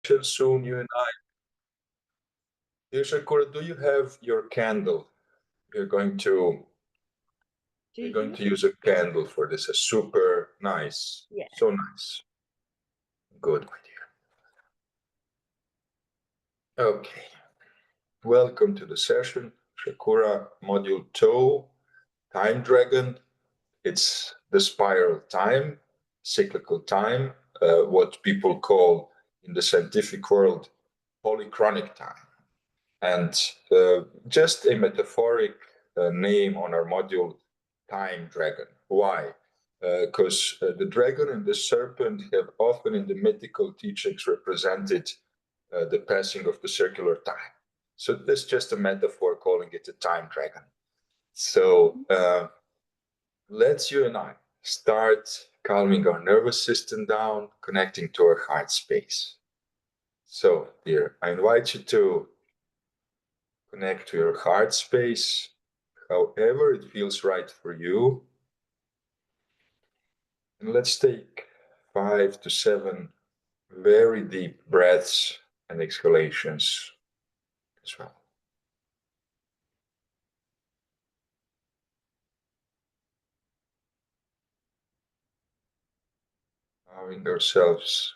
soon, you and I. Dear Shakura, do you have your candle? We're going to we're going to use a candle for this. A super nice, Yeah. so nice. Good, my dear. Okay, welcome to the session, Shakura Module 2, Time Dragon. It's the spiral time, cyclical time, what people call in the scientific world polychronic time. And just a metaphoric name on our module, Time Dragon. Why? Because the dragon and the serpent have often in the mythical teachings represented the passing of the circular time. So that's just a metaphor calling it a time dragon. So let's you and I start calming our nervous system down, connecting to our heart space. So, dear, I invite you to connect to your heart space, however it feels right for you. And let's take 5 to 7 very deep breaths and exhalations as well. Allowing ourselves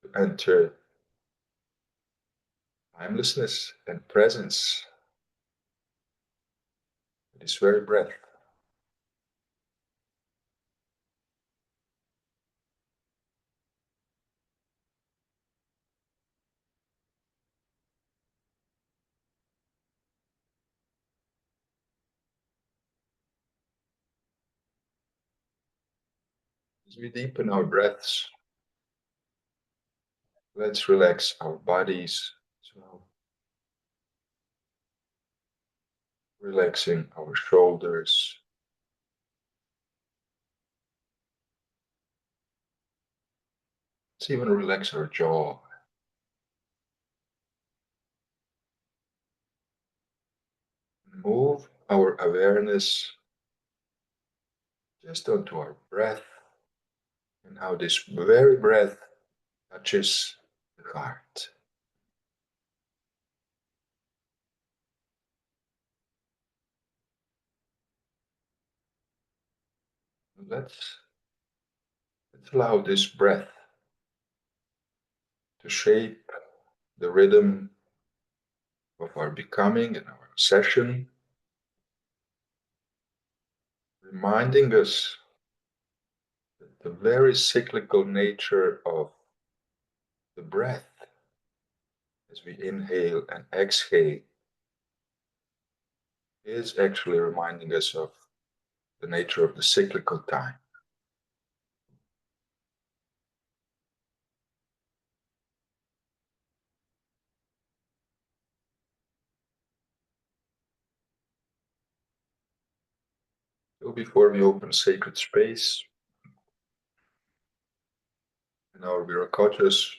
to enter timelessness and presence with this very breath. As we deepen our breaths, let's relax our bodies as well. Relaxing our shoulders. Let's even relax our jaw. Move our awareness just onto our breath and how this very breath touches the heart. Let's allow this breath to shape the rhythm of our becoming and our session, reminding us that the very cyclical nature of the breath as we inhale and exhale is actually reminding us of the nature of the cyclical time. So before we open sacred space in our Viracochas,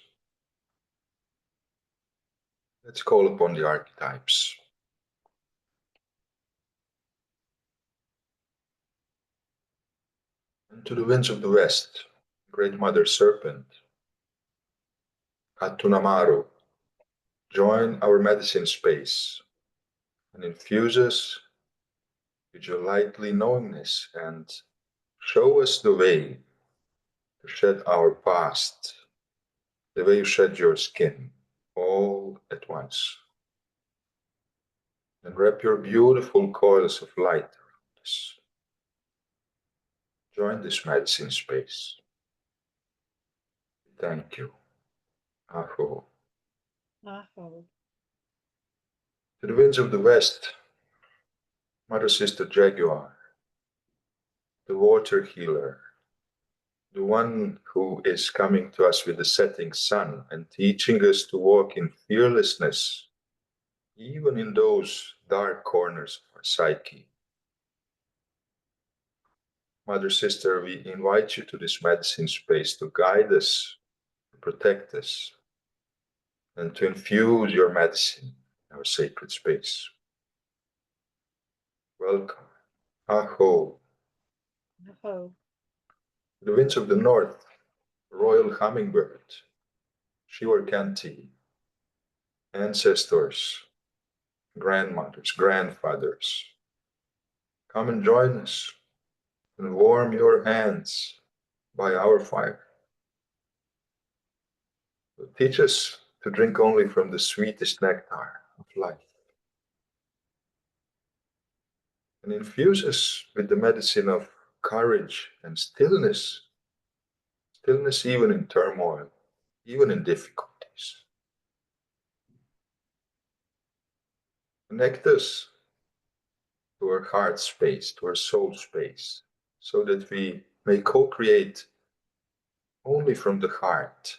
let's call upon the archetypes. And to the winds of the west, Great Mother Serpent, Atunamaru, join our medicine space and infuse us with your lightly knowingness and show us the way to shed our past, the way you shed your skin, all at once. And wrap your beautiful coils of light around us. Join this medicine space. Thank you. Aho. Aho. To the winds of the west, Mother Sister Jaguar, the water healer, the one who is coming to us with the setting sun and teaching us to walk in fearlessness, even in those dark corners of our psyche. Mother Sister, we invite you to this medicine space to guide us, to protect us, and to infuse your medicine in our sacred space. Welcome. Aho. Aho. The winds of the north, royal hummingbird, Shivarkanti, ancestors, grandmothers, grandfathers. Come and join us and warm your hands by our fire. Teach us to drink only from the sweetest nectar of life. And infuse us with the medicine of courage and stillness, stillness even in turmoil, even in difficulties. Connect us to our heart space, to our soul space, so that we may co-create only from the heart.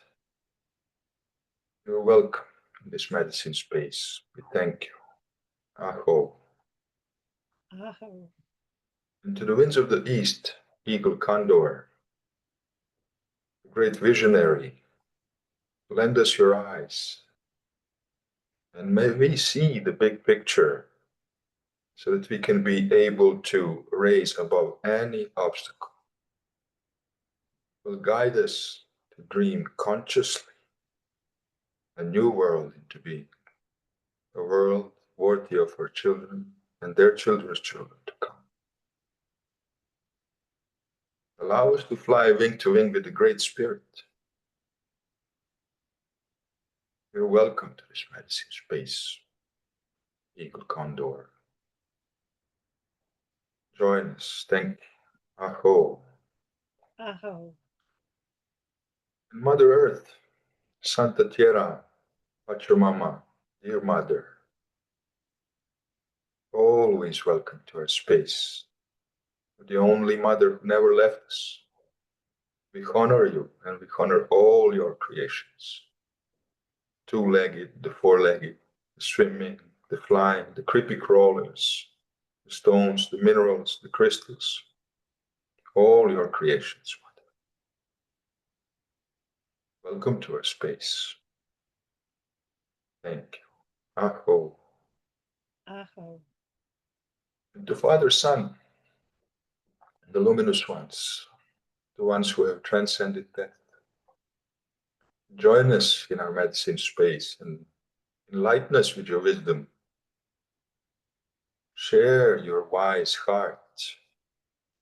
You're welcome in this medicine space. We thank you. Aho. Aho. And to the winds of the east, eagle condor, great visionary, lend us your eyes, and may we see the big picture so that we can be able to raise above any obstacle. Will guide us to dream consciously a new world into being, a world worthy of our children and their children's children to come. Allow us to fly wing to wing with the Great Spirit. You're welcome to this medicine space, Eagle Condor. Join us. Thank you. Aho. Aho. And Mother Earth, Santa Tierra, Pachamama, dear Mother, always welcome to our space. The only Mother who never left us. We honor you and we honor all your creations. Two-legged, the four-legged, the swimming, the flying, the creepy crawlers, the stones, the minerals, the crystals, all your creations, Mother. Welcome to our space. Thank you. Aho. Aho. And the Father, Son, the luminous ones, the ones who have transcended death, join us in our medicine space and enlighten us with your wisdom. Share your wise heart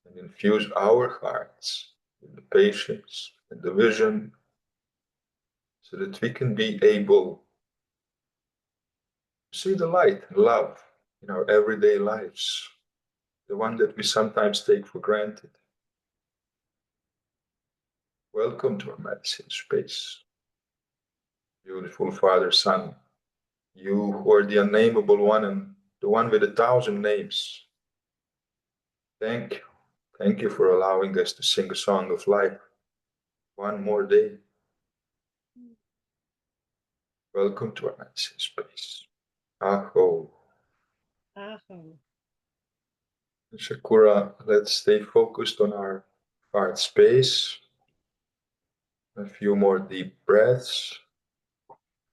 and infuse our hearts with the patience and the vision so that we can be able to see the light and love in our everyday lives, the one that we sometimes take for granted. Welcome to our medicine space. Beautiful Father, Son, you who are the unnameable one and the one with 1,000 names. Thank you. Thank you for allowing us to sing a song of life one more day. Welcome to our medicine space. Aho. Aho. Sakura, let's stay focused on our heart space. A few more deep breaths.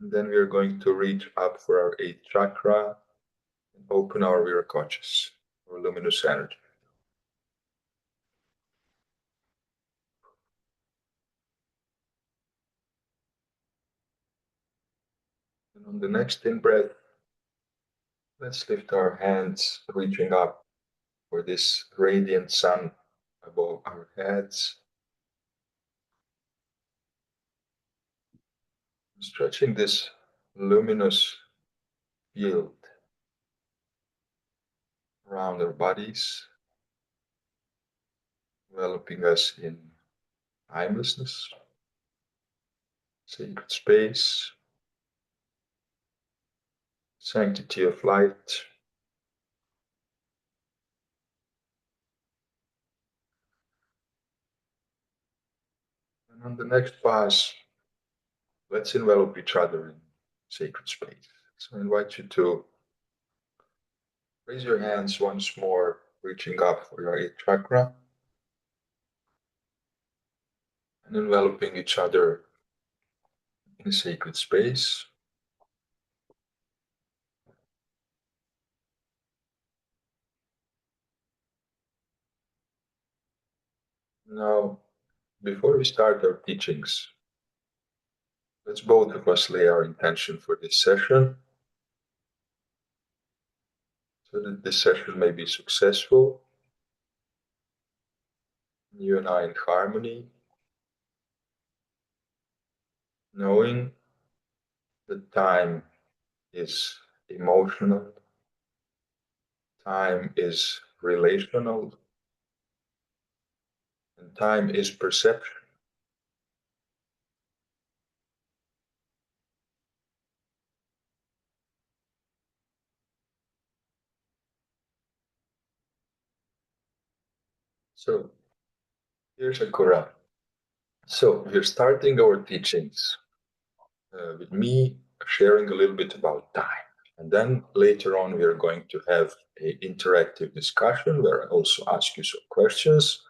And then we are going to reach up for our 8th chakra and open our Viracochas, or luminous energy. And on the next in breath, let's lift our hands, reaching up for this radiant sun above our heads. Stretching this luminous field around our bodies, enveloping us in timelessness, sacred space, sanctity of light. And on the next pass, let's envelop each other in sacred space. So I invite you to raise your hands once more, reaching up for your 8th chakra and enveloping each other in sacred space. Now, before we start our teachings, let's both of us lay our intention for this session so that this session may be successful. You and I in harmony, knowing that time is emotional, time is relational, and time is perception. So, here's a Quran. So, we're starting our teachings with me sharing a little bit about time. And then later on, we are going to have an interactive discussion where I also ask you some questions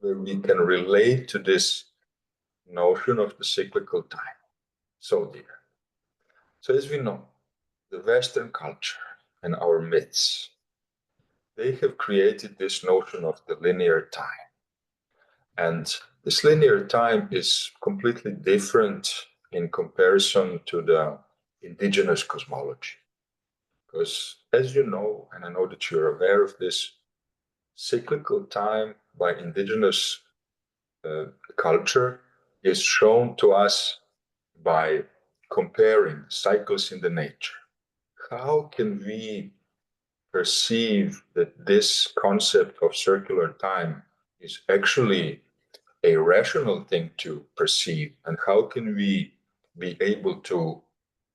where we can relate to this notion of the cyclical time. So, dear. So, as we know, the Western culture and our myths, they have created this notion of the linear time. And this linear time is completely different in comparison to the indigenous cosmology. Because as you know, and I know that you're aware of this, cyclical time by indigenous culture is shown to us by comparing cycles in the nature. How can we perceive that this concept of circular time is actually a rational thing to perceive, and how can we be able to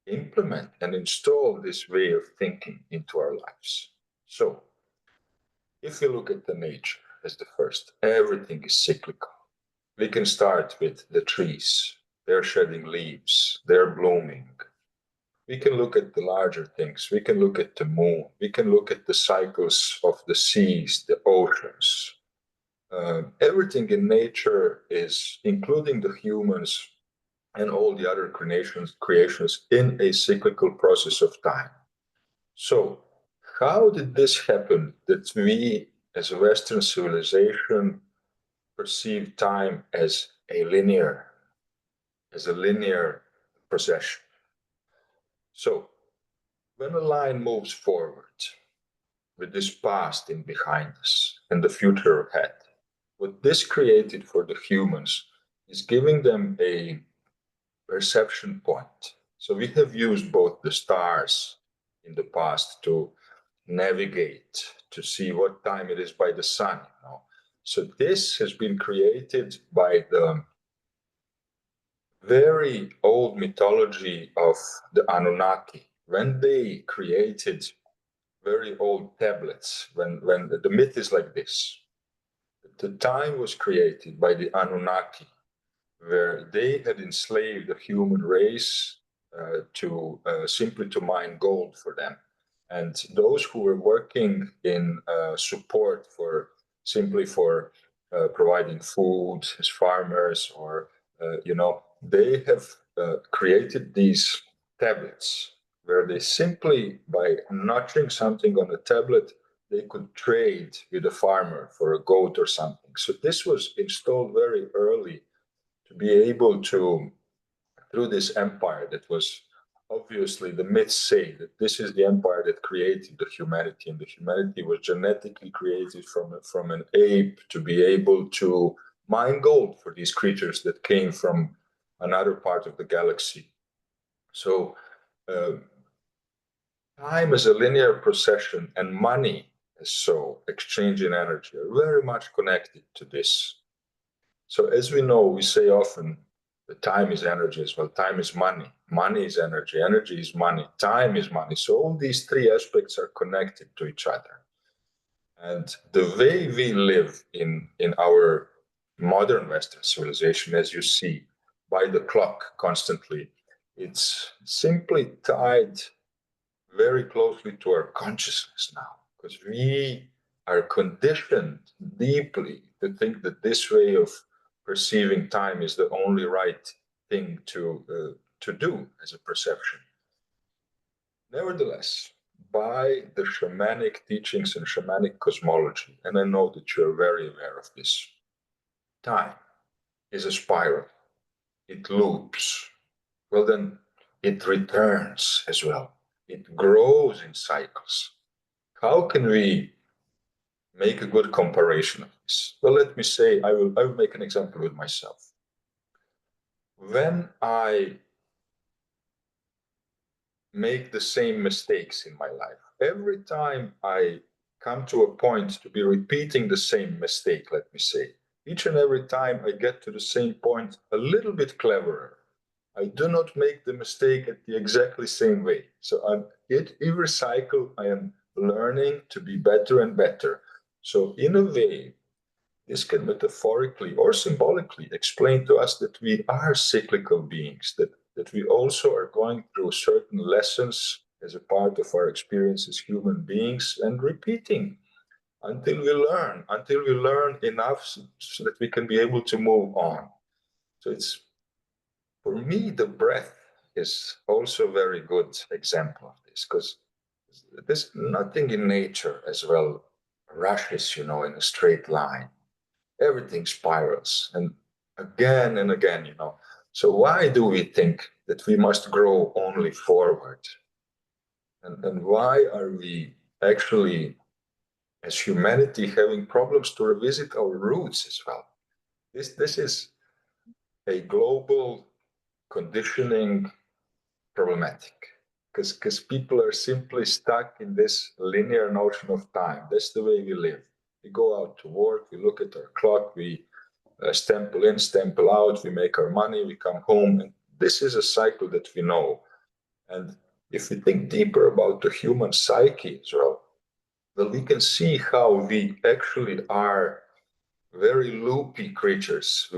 implement and install this way of thinking into our lives? So, if we look at the nature as the first, everything is cyclical. We can start with the trees. They're shedding leaves, they're blooming. We can look at the larger things. We can look at the moon. We can look at the cycles of the seas, the oceans. Everything in nature is, including the humans and all the other creations in a cyclical process of time. So, how did this happen that we, as a Western civilization, perceive time as a linear procession? So, when a line moves forward with this past in behind us and the future ahead, what this created for the humans is giving them a perception point. So we have used both the stars in the past to navigate, to see what time it is by the sun. So this has been created by the very old mythology of the Anunnaki. When they created very old tablets, when the myth is like this, the time was created by the Anunnaki, where they had enslaved the human race to simply to mine gold for them. And those who were working in support for simply for providing food as farmers, or they have created these tablets where they simply, by notching something on a tablet, they could trade with a farmer for a goat or something. So this was installed very early to be able to, through this empire that was, obviously the myths say that this is the empire that created the humanity, and the humanity was genetically created from an ape to be able to mine gold for these creatures that came from another part of the galaxy. So uh, time as a linear procession and money as so, exchange in energy, are very much connected to this. So as we know, we say often that time is energy as well. Time is money. Money is energy. Energy is money. Time is money. So all these three aspects are connected to each other. And the way we live in our modern Western civilization, as you see, by the clock constantly, it's simply tied very closely to our consciousness now, because we are conditioned deeply to think that this way of perceiving time is the only right thing to do as a perception. Nevertheless, by the shamanic teachings and shamanic cosmology, and I know that you're very aware of this, time is a spiral. It loops. Well, then it returns as well. It grows in cycles. How can we make a good comparison of this? Well, let me say, I will make an example with myself. When I make the same mistakes in my life, every time I come to a point to be repeating the same mistake, let me say, each and every time I get to the same point a little bit cleverer. I do not make the mistake at the exactly same way. So every cycle I am learning to be better and better. So in a way, this can metaphorically or symbolically explain to us that we are cyclical beings, that we also are going through certain lessons as a part of our experience as human beings and repeating until we learn enough so that we can be able to move on. So it's, for me, the breath is also a very good example of this, because there's nothing in nature as well rushes, in a straight line. Everything spirals and again. So why do we think that we must grow only forward? And why are we actually, as humanity, having problems to revisit our roots as well? This is a global conditioning problematic, because people are simply stuck in this linear notion of time. That's the way we live. We go out to work, we look at our clock, we stample in, stample out, we make our money, we come home. And this is a cycle that we know. And if we think deeper about the human psyche as well, we can see how we actually are very loopy creatures.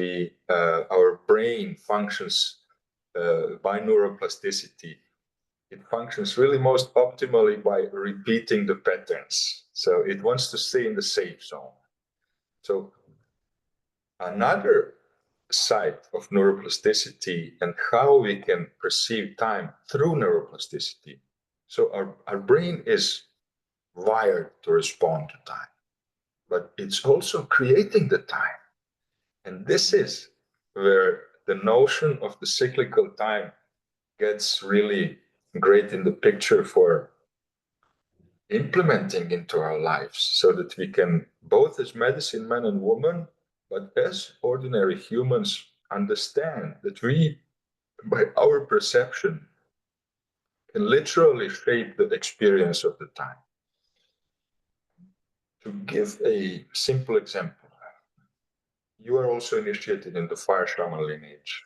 Our brain functions by neuroplasticity. It functions really most optimally by repeating the patterns. So it wants to stay in the safe zone. So another side of neuroplasticity and how we can perceive time through neuroplasticity. So our brain is wired to respond to time, but it's also creating the time. And this is where the notion of the cyclical time gets really great in the picture for implementing into our lives, so that we can, both as medicine men and women, but as ordinary humans, understand that we, by our perception, can literally shape the experience of the time. To give a simple example, you are also initiated in the fire shaman lineage.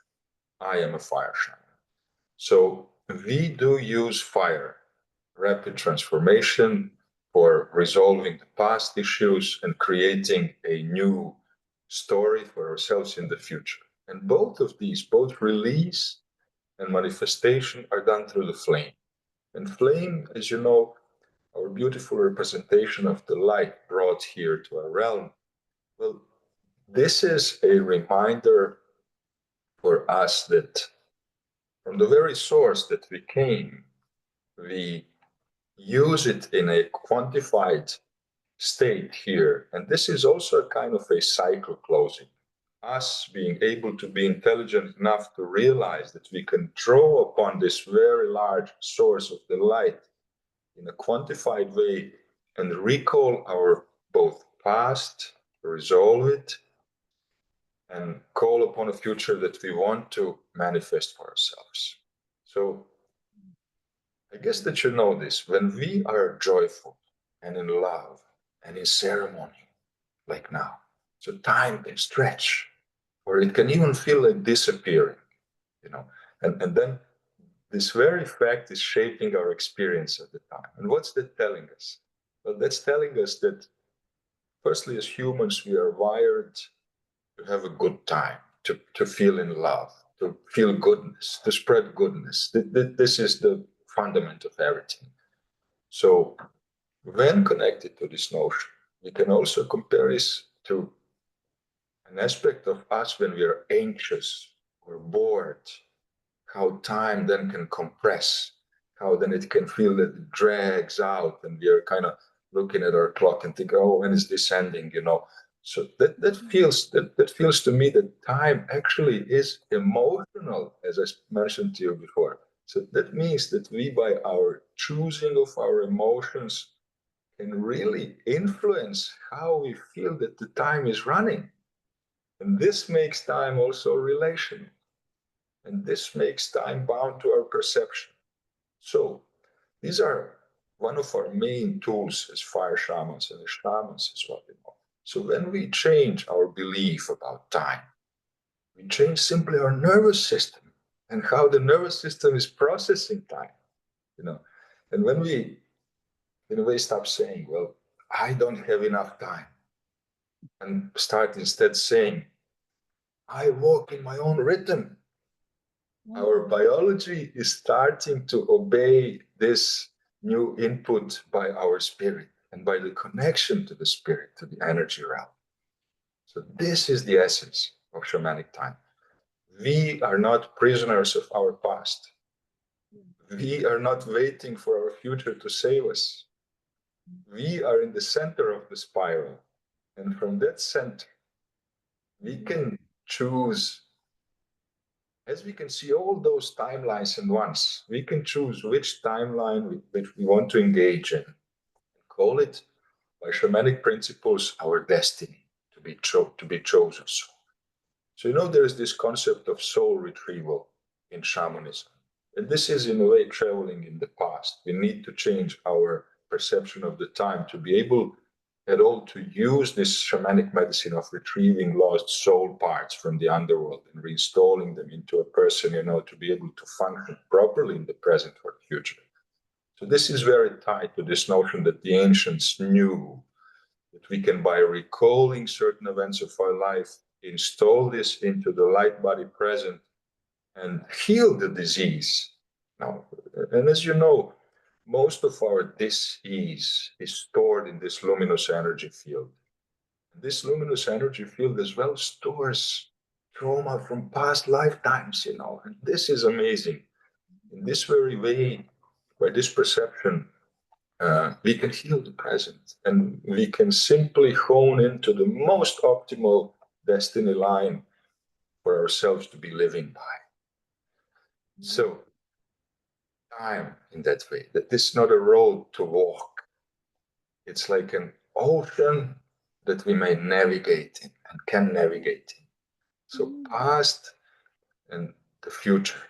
I am a fire shaman. So we do use fire, rapid transformation, for resolving the past issues and creating a new story for ourselves in the future. And both of these, both release and manifestation, are done through the flame. And flame, as you know, our beautiful representation of the light brought here to our realm. Well, this is a reminder for us that from the very source that we came, we use it in a quantified state here. And this is also a kind of a cycle closing. Us being able to be intelligent enough to realize that we can draw upon this very large source of the light in a quantified way and recall our both past, resolve it, and call upon a future that we want to manifest for ourselves. So I guess that you know this. When we are joyful and in love and in ceremony, like now, so time can stretch, or it can even feel like disappearing, you know. And then this very fact is shaping our experience at the time. And what's that telling us? Well, that's telling us that, firstly, as humans, we are wired to have a good time, to feel in love, to feel goodness, to spread goodness. This is the fundament of everything. So when connected to this notion, we can also compare this to an aspect of us when we are anxious or bored, how time then can compress, how then it can feel that it drags out, and we are kind of looking at our clock and think, oh, when is this ending, So that feels to me that time actually is emotional, as I mentioned to you before. So that means that we, by our choosing of our emotions, can really influence how we feel that the time is running. And this makes time also relational. And this makes time bound to our perception. So these are one of our main tools as fire shamans and as shamans as well. So when we change our belief about time, we change simply our nervous system and how the nervous system is processing time, you know. And when we, in a way, stop saying, well, I don't have enough time, and start instead saying, I walk in my own rhythm. Our biology is starting to obey this new input by our spirit and by the connection to the spirit, to the energy realm. So this is the essence of shamanic time. We are not prisoners of our past. We are not waiting for our future to save us. We are in the center of the spiral. And from that center, we can choose, as we can see all those timelines at once, we can choose which timeline which we want to engage in. Call it, by shamanic principles, our destiny to be chosen. So, you know, there is this concept of soul retrieval in shamanism. And this is, in a way, traveling in the past. We need to change our perception of the time to be able at all to use this shamanic medicine of retrieving lost soul parts from the underworld and reinstalling them into a person, you know, to be able to function properly in the present or the future. So this is very tied to this notion that the ancients knew that we can, by recalling certain events of our life, install this into the light body present and heal the disease. Now, and as you know, most of our dis-ease is stored in this luminous energy field. This luminous energy field as well stores trauma from past lifetimes, you know, and this is amazing. In this very way, by this perception, we can heal the present and we can simply hone into the most optimal destiny line for ourselves to be living by. So, time in that way, that this is not a road to walk, it's like an ocean that we may navigate in and can navigate in. So, past and the future,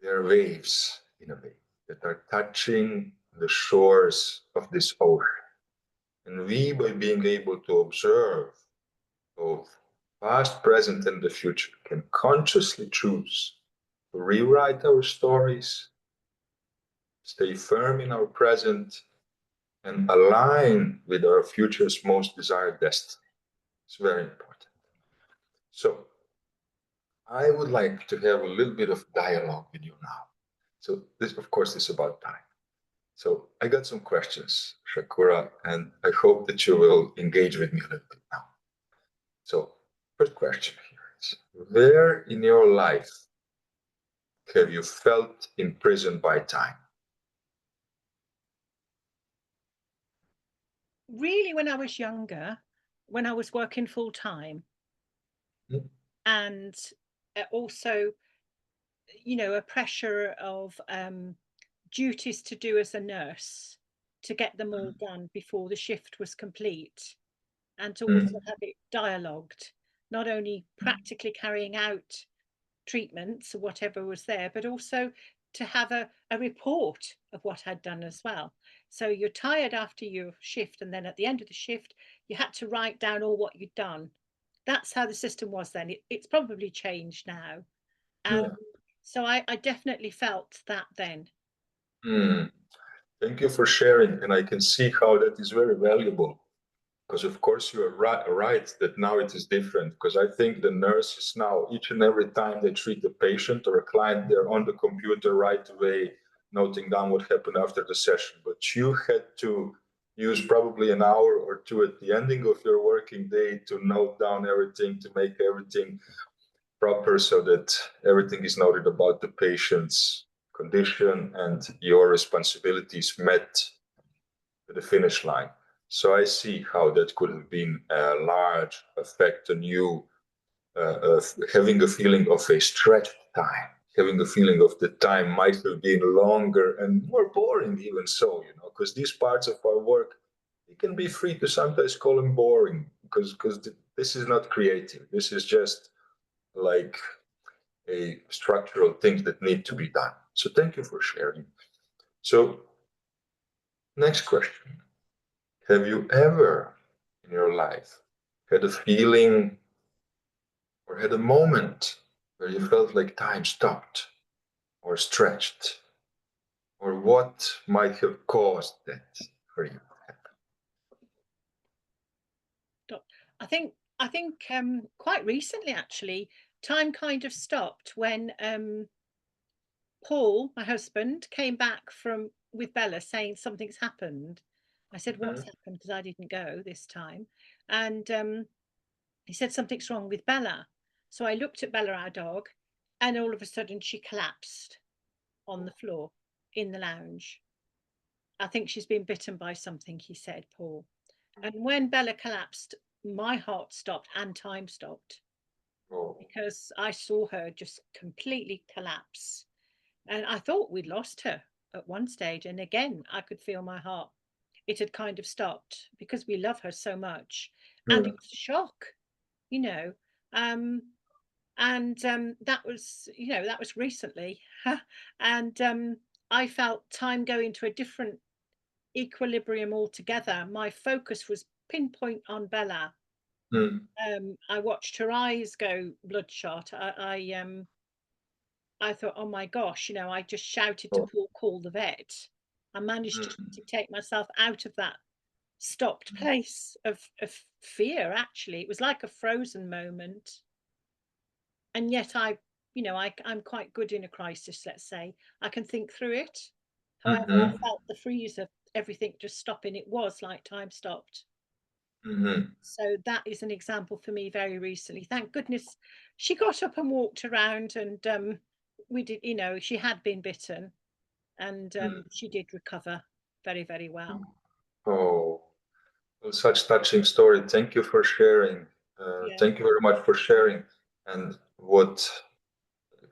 there are waves in a way that are touching the shores of this ocean. And we, by being able to observe both past, present, and the future, can consciously choose to rewrite our stories, stay firm in our present, and align with our future's most desired destiny. It's very important. So, I would like to have a little bit of dialogue with you now. So, this, of course, is about time. So, I got some questions, Shakura, and I hope that you will engage with me a little bit now. So, first question here is, where in your life have you felt imprisoned by time? Really, when I was younger, when I was working full time, and also, you know, a pressure of duties to do as a nurse to get them all done before the shift was complete, and to also have it dialogued, not only practically carrying out treatments or whatever was there, but also to have a report of what I'd done as well. So you're tired after your shift, and then at the end of the shift, you had to write down all what you'd done. That's how the system was then. It's probably changed now. Yeah. So I definitely felt that then. Thank you for sharing, and I can see how that is very valuable. Because of course you are right that now it is different. Because I think the nurses now, each and every time they treat a patient or a client, they're on the computer right away, noting down what happened after the session. But you had to use probably an hour or two at the ending of your working day to note down everything, to make everything proper so that everything is noted about the patient's condition and your responsibilities met to the finish line. So I see how that could have been a large effect on you, having a feeling of a stretched time, having a feeling of the time might have been longer and more boring, even so, because these parts of our work, it can be free to sometimes call them boring, because this is not creative. This is just like a structural things that need to be done. So thank you for sharing. So next question. Have you ever in your life had a feeling or had a moment where you felt like time stopped or stretched? Or what might have caused that for you? I think quite recently actually, time kind of stopped when Paul, my husband, came back from with Bella saying something's happened. I said, "What's Mm-hmm. happened?" Because I didn't go this time, and he said something's wrong with Bella. So I looked at Bella, our dog, and all of a sudden she collapsed on the floor in the lounge. I think she's been bitten by something, he said, Paul. And when Bella collapsed, my heart stopped and time stopped Oh. because I saw her just completely collapse. And I thought we'd lost her at one stage. And again, I could feel my heart. It had kind of stopped because we love her so much. And it Mm. was a shock, you know. Um, and that was recently. And I felt time go into a different equilibrium altogether. My focus was pinpoint on Bella. Mm. I watched her eyes go bloodshot. I thought, oh my gosh, I just shouted to Oh. Paul, call the vet. I managed Mm. to take myself out of that stopped place of fear, actually. It was like a frozen moment. And yet I'm quite good in a crisis, let's say. I can think through it. However, I Mm-hmm. felt the freeze of everything just stopping. It was like time stopped. Mm-hmm. So that is an example for me very recently. Thank goodness she got up and walked around, and we did, she had been bitten, and she did recover very, very well. Oh, well, such touching story. Thank you for sharing. Yeah, Thank you very much for sharing. And what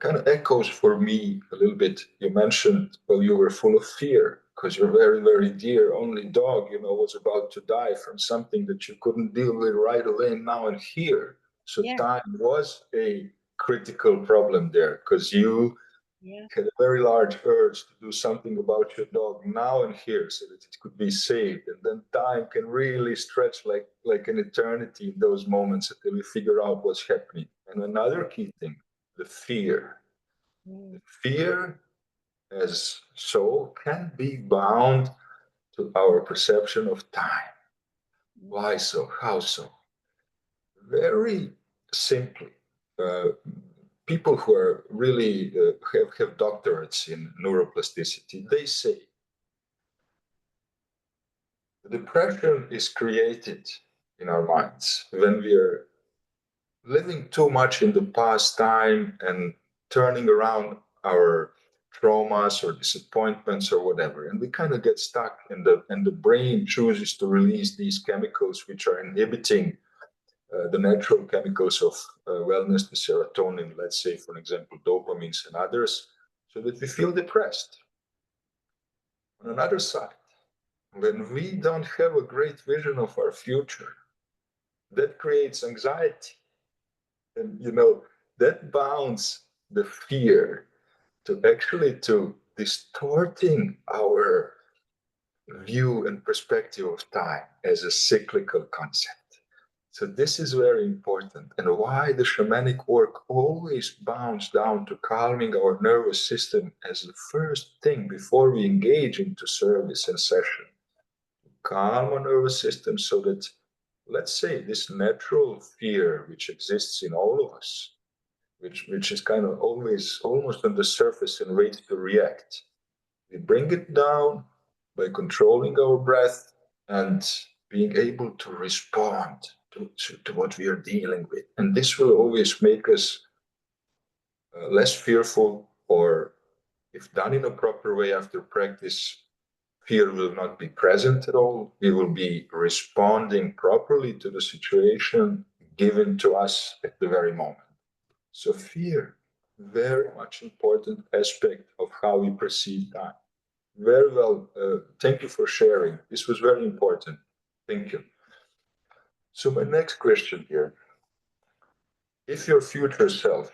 kind of echoes for me a little bit. You mentioned, well, you were full of fear because your very, very dear only dog, was about to die from something that you couldn't deal with right away now and here. So yeah, time was a critical problem there because you yeah. had a very large urge to do something about your dog now and here so that it could be saved. And then time can really stretch like an eternity in those moments until we figure out what's happening. And another key thing, the fear. Mm, The fear as soul can be bound to our perception of time. mm, Why so? How so? Very simply, uh, people who are really have doctorates in neuroplasticity, they say the depression is created in our minds when we are living too much in the past time and turning around our traumas or disappointments or whatever, and we kind of get stuck in the brain chooses to release these chemicals which are inhibiting the natural chemicals of wellness, the serotonin, let's say, for example, dopamines and others, so that we feel depressed. On another side, when we don't have a great vision of our future, that creates anxiety. And, that bounds the fear to distorting our view and perspective of time as a cyclical concept. So this is very important, and why the shamanic work always bounds down to calming our nervous system as the first thing before we engage into service and session. Calm our nervous system so that, let's say, this natural fear which exists in all of us, which is kind of always almost on the surface and waits to react. We bring it down by controlling our breath and being able to respond to what we are dealing with. And this will always make us less fearful, or if done in a proper way after practice, Fear will not be present at all. We will be responding properly to the situation given to us at the very moment. So fear, very much important aspect of how we perceive time. Very well. Thank you for sharing. This was very important. Thank you. So my next question here, if your future self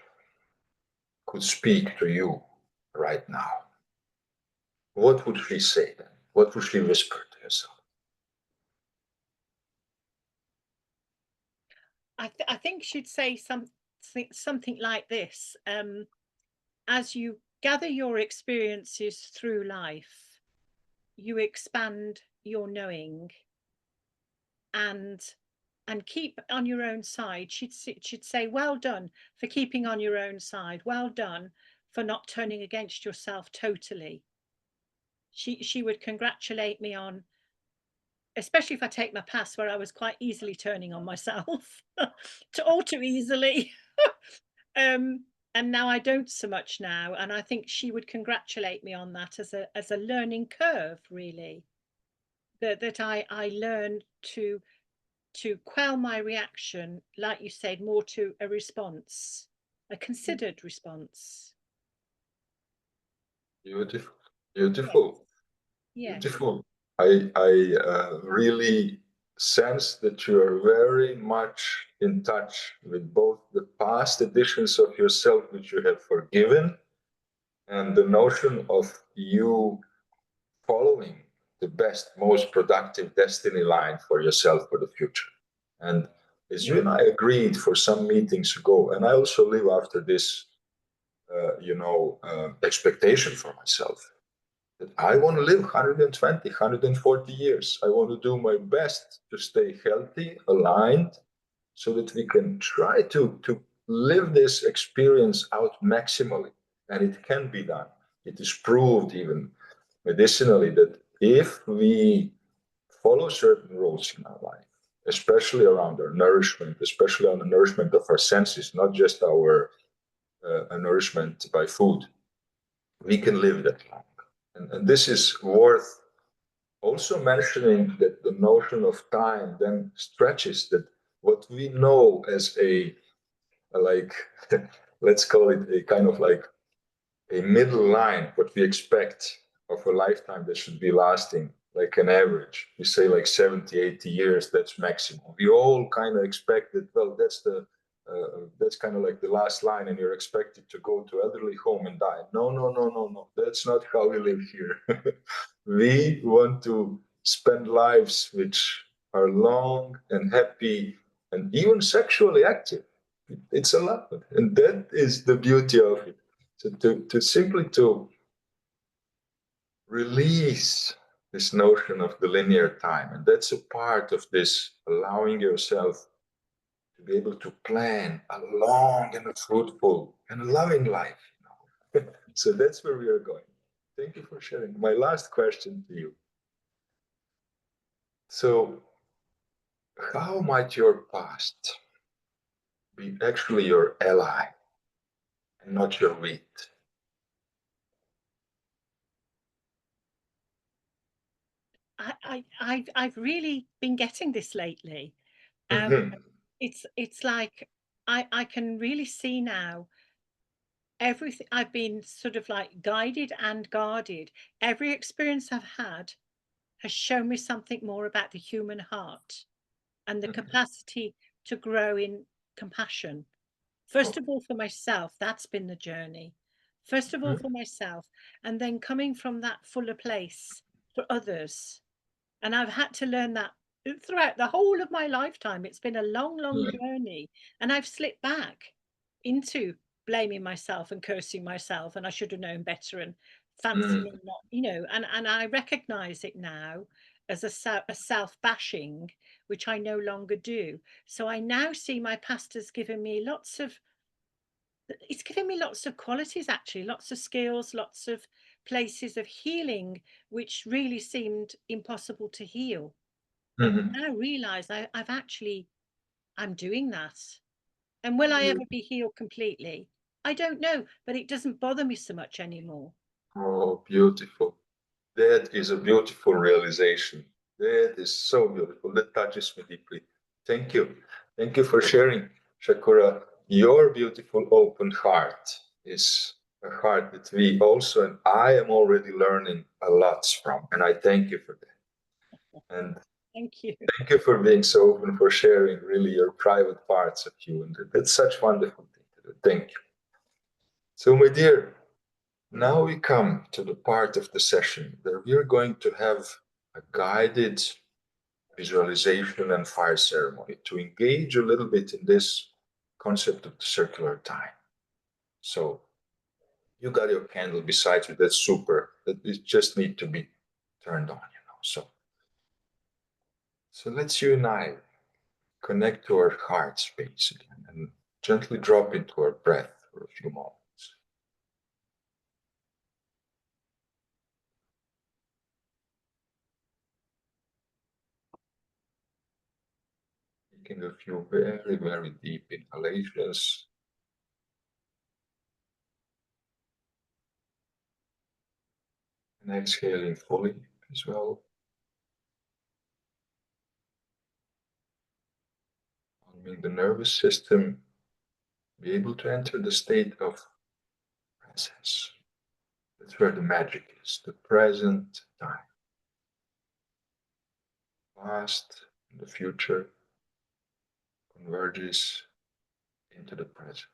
could speak to you right now, what would she say then? What would she whisper to yourself? I think she'd say something like this. As you gather your experiences through life, you expand your knowing, and keep on your own side. She'd say, well done for keeping on your own side. Well done for not turning against yourself totally. She would congratulate me on, especially if I take my past where I was quite easily turning on myself, all too easily. And now I don't so much now. And I think she would congratulate me on that as a learning curve, really. That I learned to quell my reaction, like you said, more to a response, a considered response. Beautiful, Yes. beautiful, Yes. beautiful. I really sense that you are very much in touch with both the past editions of yourself, which you have forgiven, and the notion of you following the best, most productive destiny line for yourself for the future. And as you Yeah. and I agreed for some meetings ago, and I also live after this, expectation for myself that I want to live 120, 140 years. I want to do my best to stay healthy, aligned, so that we can try to live this experience out maximally. And it can be done. It is proved even medicinally that if we follow certain rules in our life, especially around our nourishment, especially on the nourishment of our senses, not just our nourishment by food, we can live that long. And this is worth also mentioning that the notion of time then stretches that what we know as like, let's call it a kind of like a middle line, what we expect of a lifetime that should be lasting, like an average. We say like 70, 80 years, that's maximum. We all kind of expect that, well, that's kind of like the last line, and you're expected to go to elderly home and die. No, no, no, no, no. That's not how we live here. We want to spend lives which are long and happy and even sexually active. It's a lot, and that is the beauty of it. So to simply to release this notion of the linear time, and that's a part of this allowing yourself to be able to plan a long and a fruitful and a loving life. So that's where we are going. Thank you for sharing. My last question to you. So, how might your past be actually your ally and not your weed? I've really been getting this lately. Mm-hmm. It's like I can really see now everything. I've been sort of like guided and guarded. Every experience I've had has shown me something more about the human heart and the Mm-hmm. capacity to grow in compassion. First Oh. of all, for myself, that's been the journey. First of all, Mm-hmm. for myself, and then coming from that fuller place for others. And I've had to learn that throughout the whole of my lifetime. It's been a long, long journey. And I've slipped back into blaming myself and cursing myself. And I should have known better and Mm-hmm. fancying not, and I recognize it now as a self bashing, which I no longer do. So I now see my past has given me it's given me lots of qualities, actually, lots of skills, lots of places of healing, which really seemed impossible to heal. But Mm-hmm. now realize I'm doing that. And will I ever be healed completely? I don't know, but it doesn't bother me so much anymore. Oh, beautiful. That is a beautiful realization. That is so beautiful. That touches me deeply. Thank you. Thank you for sharing, Shakura. Your beautiful open heart is a heart that we also, and I am already learning a lot from. And I thank you for that. And Thank you. thank you for being so open, for sharing really your private parts of you. And that's such wonderful thing to do. Thank you. So, my dear, now we come to the part of the session where we are going to have a guided visualization and fire ceremony to engage a little bit in this concept of the circular time. So you got your candle beside you, that's super. That it just need to be turned on, you know. So let's you and I connect to our heart space again and gently drop into our breath for a few moments. Taking a few very, very deep inhalations. And exhaling fully as well. Calming the nervous system, be able to enter the state of presence. That's where the magic is, the present time. Past and the future converges into the present.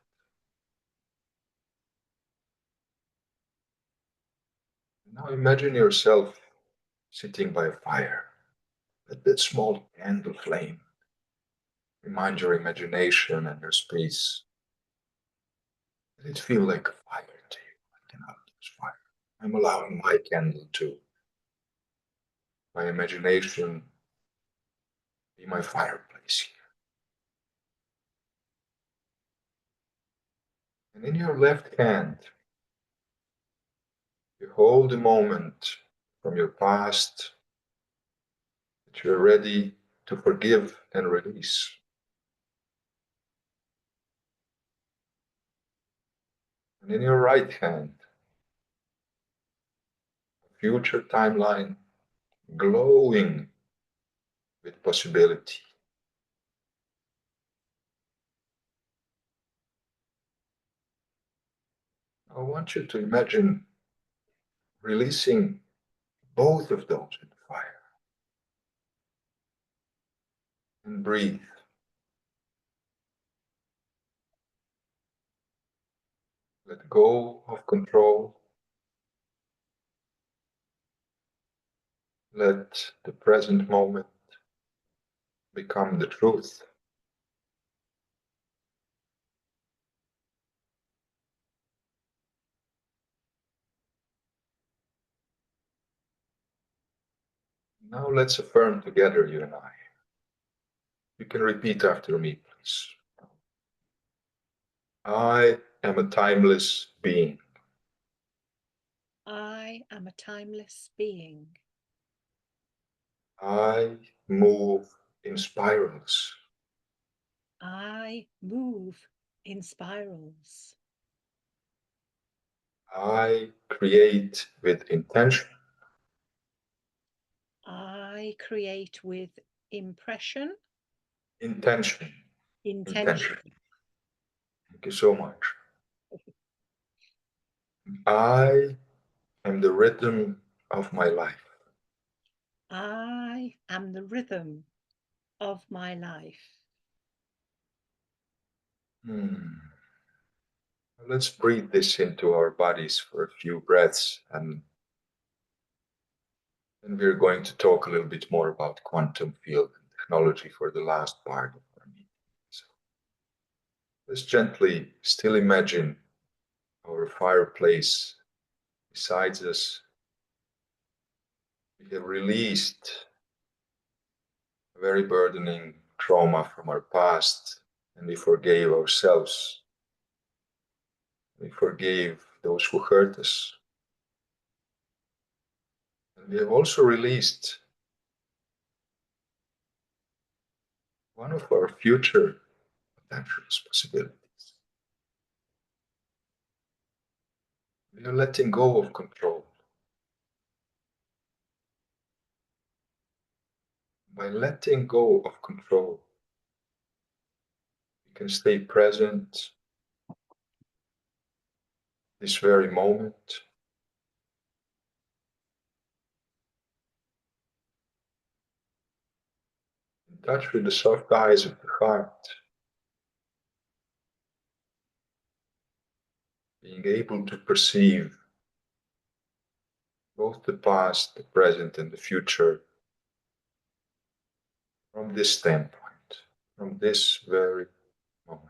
Now imagine yourself sitting by a fire. Let that small candle flame remind your imagination and your space. Let it feel like a fire to you. I cannot use fire. I'm allowing my candle to, my imagination, be my fireplace here. And in your left hand, you hold a moment from your past that you're ready to forgive and release. And in your right hand, a future timeline glowing with possibility. I want you to imagine releasing both of those in the fire. And breathe. Let go of control. Let the present moment become the truth. Now let's affirm together, you and I. You can repeat after me, please. I am a timeless being. I am a timeless being. I move in spirals. I move in spirals. I create with intention. I create with impression, Intention. intention. Thank you so much. I am the rhythm of my life. I am the rhythm of my life. Let's breathe this into our bodies for a few breaths, and then we're going to talk a little bit more about quantum field and technology for the last part of our meeting. So let's gently still imagine our fireplace beside us. We have released a very burdening trauma from our past, and we forgave ourselves. We forgave those who hurt us. And we have also released one of our future potential possibilities. We are letting go of control. by letting go of control, we can stay present this very moment. In touch with the soft eyes of the heart, being able to perceive both the past, the present, and the future from this standpoint, from this very moment.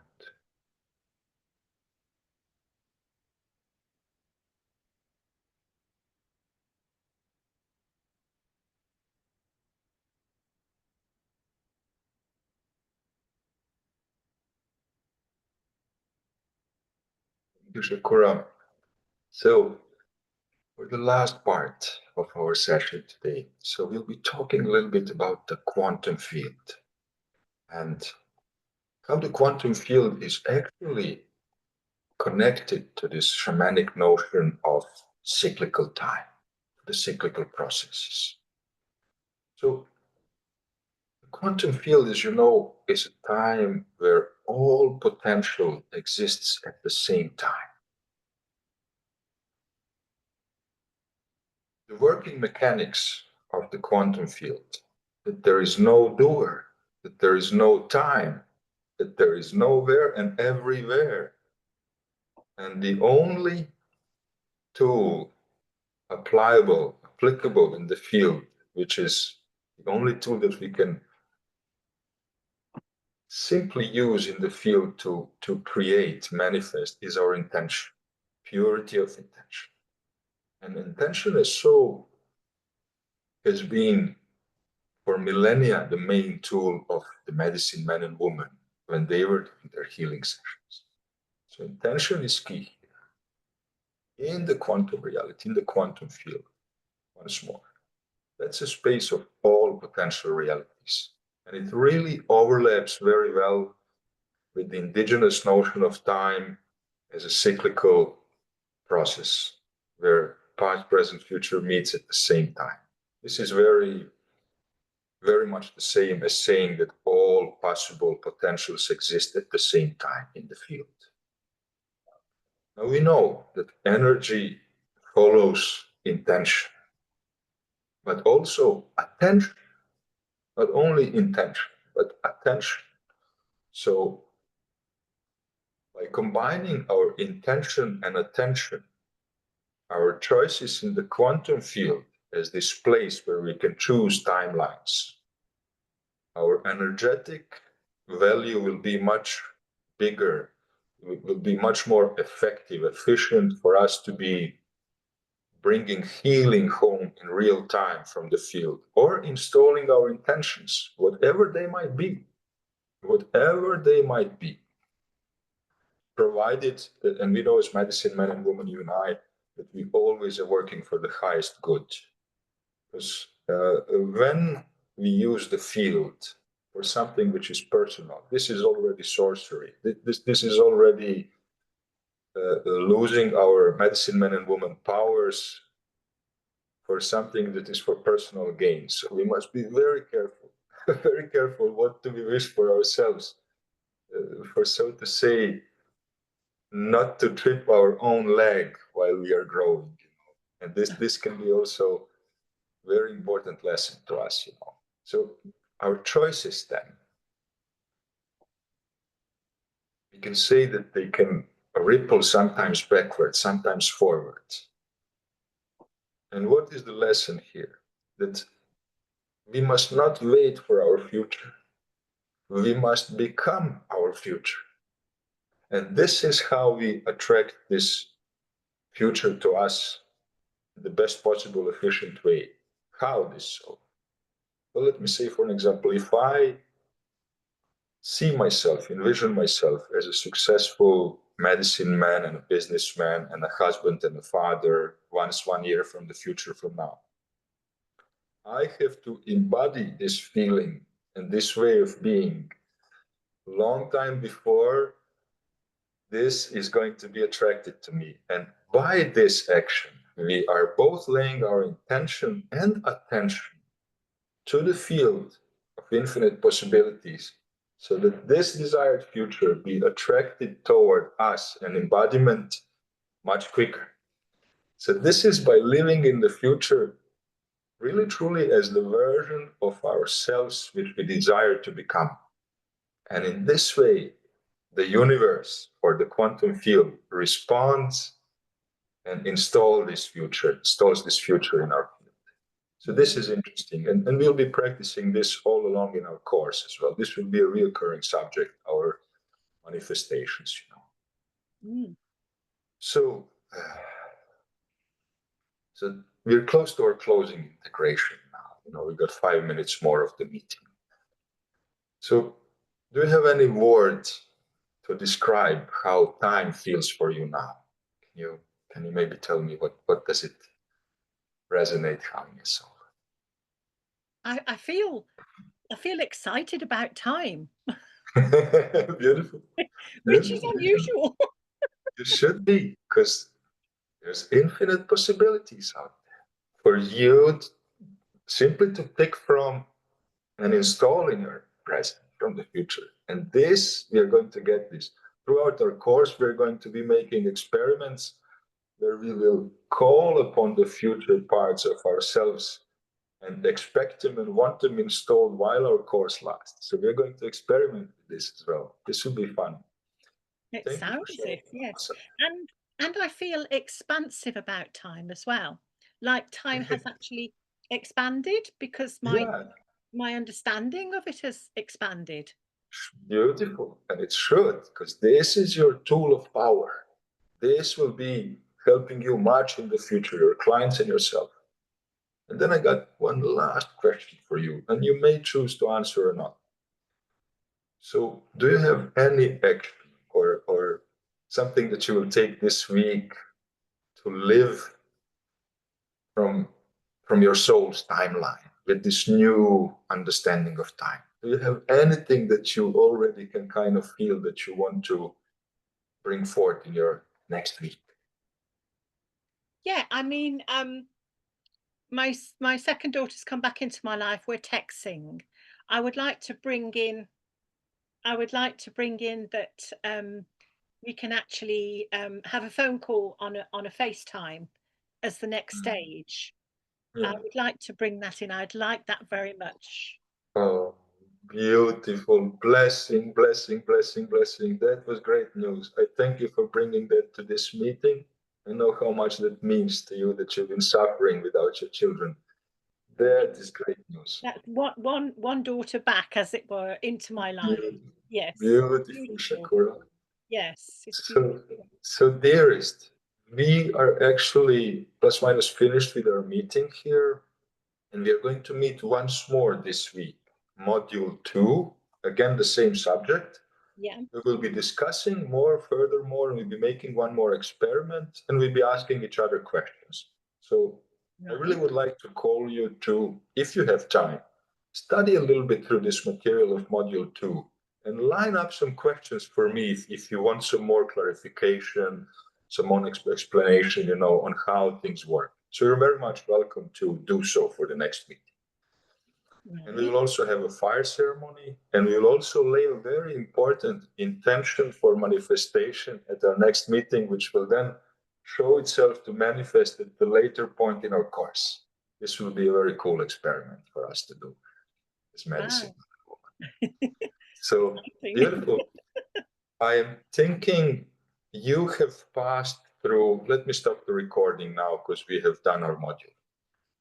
Thank you, Sakura. So, for the last part of our session today, so we'll be talking a little bit about the quantum field and how the quantum field is actually connected to this shamanic notion of cyclical time, the cyclical processes. So, the quantum field, as you know, is a time where all potential exists at the same time. The working mechanics of the quantum field, that there is no doer, that there is no time, that there is nowhere and everywhere. And the only tool applicable in the field, which is the only tool that we can simply use in the field to create, manifest, is our intention, purity of intention. And intention has been for millennia the main tool of the medicine men and women when they were doing their healing sessions. So intention is key in the quantum reality, in the quantum field. Once more, that's a space of all potential realities, and it really overlaps very well with the indigenous notion of time as a cyclical process where past, present, future meets at the same time. This is very much the same as saying that all possible potentials exist at the same time in the field. Now we know that energy follows intention, but also attention, not only intention, but attention. So by combining our intention and attention, our choices in the quantum field as this place where we can choose timelines, our energetic value will be much bigger, will be much more effective, efficient for us to be bringing healing home in real time from the field, or installing our intentions, whatever they might be, provided that, and we know as medicine men and women, you and I, that we always are working for the highest good. Because when we use the field for something which is personal, this is already sorcery. This is already losing our medicine men and women powers for something that is for personal gain. So we must be very careful, very careful what do we wish for ourselves, for so to say, not to trip our own leg while we are growing. And this can be also a very important lesson to us. So our choices then, we can say that they can ripple sometimes backwards, sometimes forwards. And what is the lesson here? That we must not wait for our future. We must become our future. And this is how we attract this future to us in the best possible, efficient way. How this so? Well, let me say, for an example, if I see myself, envision myself as a successful medicine man and a businessman and a husband and a father once 1 year from the future from now, I have to embody this feeling and this way of being long time before this is going to be attracted to me. And by this action, we are both laying our intention and attention to the field infinite possibilities, so that this desired future be attracted toward us, an embodiment, much quicker. So this is by living in the future really truly as the version of ourselves which we desire to become. And in this way, the universe or the quantum field responds and installs this future in our field. So this is interesting. And we'll be practicing this all along in our course as well. This will be a recurring subject, our manifestations, So, so we're close to our closing integration now. We've got 5 minutes more of the meeting. So do you have any words to describe how time feels for you now? Can you maybe tell me what does it resonate how in your soul? I feel excited about time. Beautiful. Which is unusual. You should be, because there's infinite possibilities out there for you simply to pick from and install in your present from the future. And this, we are going to get this. Throughout our course, we're going to be making experiments where we will call upon the future parts of ourselves and expect them and want them installed while our course lasts. So we're going to experiment with this as well. This will be fun. It sounds it, yes. And I feel expansive about time as well. Like time has actually expanded because my understanding of it has expanded. Beautiful. And it should, because this is your tool of power. This will be helping you much in the future, your clients and yourself. And then I got one last question for you, and you may choose to answer or not. So do you have any action or something that you will take this week to live from your soul's timeline with this new understanding of time? Do you have anything that you already can kind of feel that you want to bring forth in your next week? Yeah, I mean, my second daughter's come back into my life. We're texting. I would like to bring in that we can actually have a phone call on a FaceTime as the next stage. Yeah. I would like to bring that in. I'd like that very much. Oh, beautiful. Blessing, blessing, blessing, blessing. That was great news. I thank you for bringing that to this meeting. I know how much that means to you that you've been suffering without your children. That is great news. That's one daughter back, as it were, into my life. Beautiful. Yes. Beautiful, Shakura. Yes, it's beautiful. So dearest, we are actually plus minus finished with our meeting here, and we are going to meet once more this week. Module 2, again, the same subject. Yeah. We will be discussing more, furthermore, and we'll be making one more experiment, and we'll be asking each other questions. So I really would like to call you to, if you have time, study a little bit through this material of Module 2 and line up some questions for me if you want some more clarification, some more explanation, on how things work. So you're very much welcome to do so for the next meeting. And we will also have a fire ceremony, and we will also lay a very important intention for manifestation at our next meeting, which will then show itself to manifest at the later point in our course. This will be a very cool experiment for us to do as medicine. Wow. So beautiful. I am thinking you have passed through, let me stop the recording now because we have done our module.